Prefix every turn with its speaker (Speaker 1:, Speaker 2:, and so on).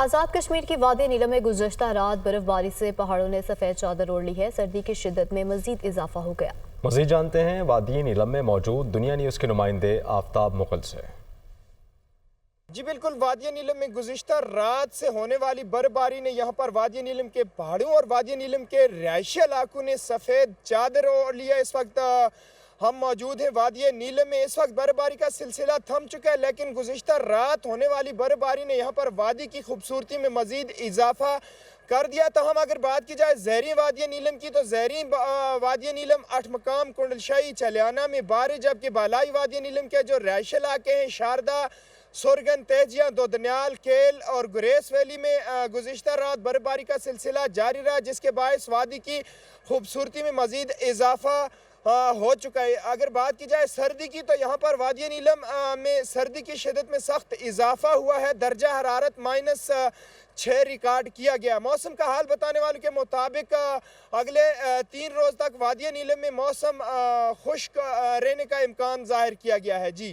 Speaker 1: आज़ाद कश्मीर की वादी नीलम में गुज़श्ता रात बर्फबारी से पहाड़ों ने सफ़ेद चादर ओढ़ ली है। सर्दी की शिद्दत में मज़ीद इजाफा हो गया।
Speaker 2: मज़ीद जानते हैं वादी नीलम में मौजूद दुनिया न्यूज़ के नुमाइंदे आफ्ताब मुगल से।
Speaker 3: जी बिल्कुल, वादी नीलम में गुज़िश्ता रात से होने वाली बर्फबारी ने यहाँ पर वादी नीलम के पहाड़ों और वादी नीलम के रिहायशी इलाकों ने सफ़ेद चादर ओढ़ लिया। इस वक्त हम मौजूद हैं वादी नीलम में। इस वक्त बर्फबारी का सिलसिला थम चुका है, लेकिन गुज़िश्ता रात होने वाली बर्फबारी ने यहाँ पर वादी की खूबसूरती में मज़ीद इजाफा कर दिया। तो हम अगर बात की जाए ज़हरी वादी नीलम की, तो ज़हरी वादी नीलम 8 मकाम, कुंडलशाही, चलियाना में बारिश, जबकि बालाई वादी नीलम के जो रिहायशी इलाके हैं शारदा, सुरगन, तेजिया, दोदन्याल, केल और गुरेस वैली में गुज़िश्ता रात बर्फबारी का सिलसिला जारी रहा, जिसके बायस वादी की खूबसूरती में मज़ीद इजाफा हो चुका है। अगर बात की जाए सर्दी की, तो यहाँ पर वादी नीलम में सर्दी की शिद्दत में सख्त इजाफा हुआ है। दर्जा हरारत -6 रिकॉर्ड किया गया। मौसम का हाल बताने वालों के मुताबिक अगले 3 रोज़ तक वादी नीलम में मौसम खुश्क रहने का इम्कान जाहिर किया गया है। जी।